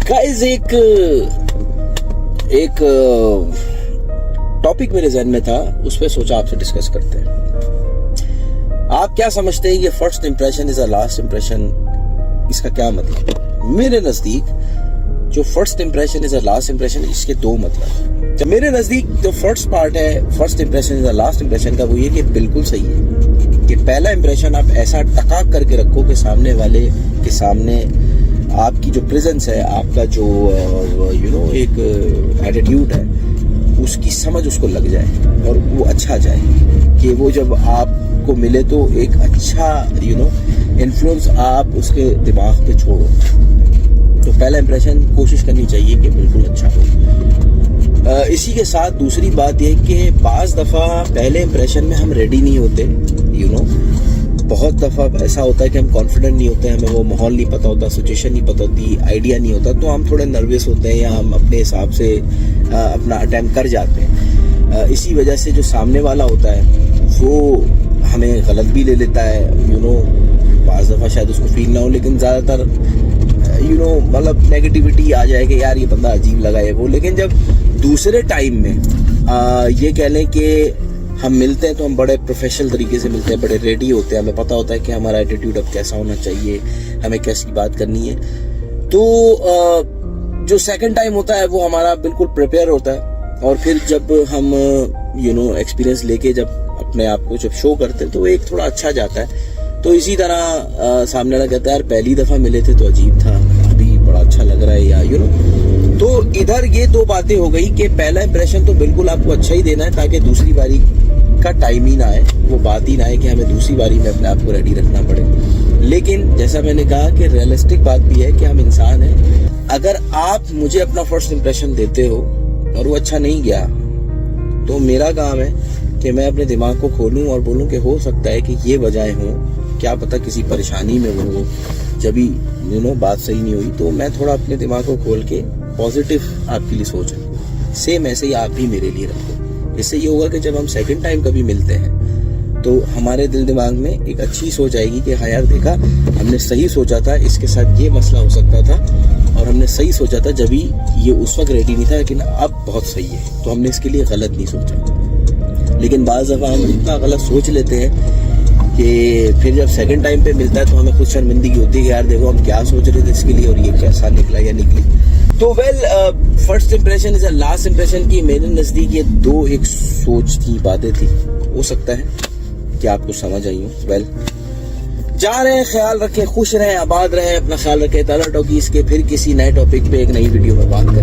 Guys एक topic मेरे जहन में था, उस पर सोचा आपसे डिस्कस करते हैं। आप क्या समझते हैं ये first impression is a last impression, इसका क्या मतलब? मेरे नजदीक जो first impression is a last impression, इसके दो मतलब। जब मेरे नजदीक जो फर्स्ट पार्ट है, first impression is a last impression का, वो ये कि बिल्कुल सही है कि पहला इंप्रेशन आप ऐसा टकाक करके रखो कि सामने वाले के सामने आपकी जो प्रेजेंस है, आपका जो एक एटीट्यूड है, उसकी समझ उसको लग जाए और वो अच्छा जाए, कि वो जब आपको मिले तो एक अच्छा इन्फ्लुएंस आप उसके दिमाग पे छोड़ो। तो पहला इंप्रेशन कोशिश करनी चाहिए कि बिल्कुल अच्छा हो। इसी के साथ दूसरी बात यह कि बाज़ दफ़ा पहले इंप्रेशन में हम रेडी नहीं होते, बहुत दफ़ा ऐसा होता है कि हम कॉन्फिडेंट नहीं होते, हमें वो माहौल नहीं पता होता, सिचुएशन नहीं पता होती, आइडिया नहीं होता, तो हम थोड़े नर्वस होते हैं या हम अपने हिसाब से अपना अटेम्प्ट कर जाते हैं। इसी वजह से जो सामने वाला होता है वो हमें गलत भी ले लेता है, बाज़ दफ़ा शायद उसको फील ना हो, लेकिन ज़्यादातर मतलब नेगेटिविटी आ जाए कि यार ये बंदा अजीब लगा है वो। लेकिन जब दूसरे टाइम में ये कह लें कि हम मिलते हैं तो हम बड़े प्रोफेशनल तरीके से मिलते हैं, बड़े रेडी होते हैं, हमें पता होता है कि हमारा एटीट्यूड अब कैसा होना चाहिए, हमें कैसी बात करनी है। तो जो सेकंड टाइम होता है वो हमारा बिल्कुल प्रिपेयर होता है, और फिर जब हम एक्सपीरियंस लेके जब अपने आप को जब शो करते हैं तो एक थोड़ा अच्छा जाता है। तो इसी तरह सामने वाला कहता है यार पहली दफ़ा मिले थे तो अजीब था, अभी बड़ा अच्छा लग रहा है, या तो इधर ये दो बातें हो गई कि पहला इंप्रेशन तो बिल्कुल आपको अच्छा ही देना है, ताकि दूसरी बारी का टाइम ही ना आए, वो बात ही ना आए कि हमें दूसरी बारी में अपने आप को रेडी रखना पड़े। लेकिन जैसा मैंने कहा कि रियलिस्टिक बात भी है कि हम इंसान हैं। अगर आप मुझे अपना फर्स्ट इंप्रेशन देते हो और वो अच्छा नहीं गया, तो मेरा काम है कि मैं अपने दिमाग को खोलूं और बोलूं कि हो सकता है कि ये वजह हो, क्या पता किसी परेशानी में वो जब भी बात सही नहीं हुई, तो मैं थोड़ा अपने दिमाग को खोल के पॉजिटिव आपके लिए सोच रखूं। सेम ऐसे ही आप भी मेरे लिए रखो। इससे ये होगा कि जब हम सेकंड टाइम कभी मिलते हैं तो हमारे दिल दिमाग में एक अच्छी सोच आएगी कि हाँ यार देखा, हमने सही सोचा था, इसके साथ ये मसला हो सकता था, और हमने सही सोचा था जब ये उस वक्त रेडी नहीं था, लेकिन अब बहुत सही है, तो हमने इसके लिए गलत नहीं सोचा। लेकिन बाज़ दफ़ा हम इतना गलत सोच लेते हैं कि फिर जब सेकंड टाइम पे मिलता है तो हमें खुद शर्मिंदगी होती है कि यार देखो हम क्या सोच रहे थे इसके लिए और ये कैसा निकला या निकली। तो first impression is a last impression की मेरे नज़दीक ये दो एक सोच थी, बातें थी। हो सकता है कि आपको समझ आई हो। जा रहे हैं, ख्याल रखें, खुश रहें, आबाद रहें, अपना ख्याल रखें। ताला टॉकीज़ के फिर किसी नए टॉपिक पे एक नई वीडियो में बात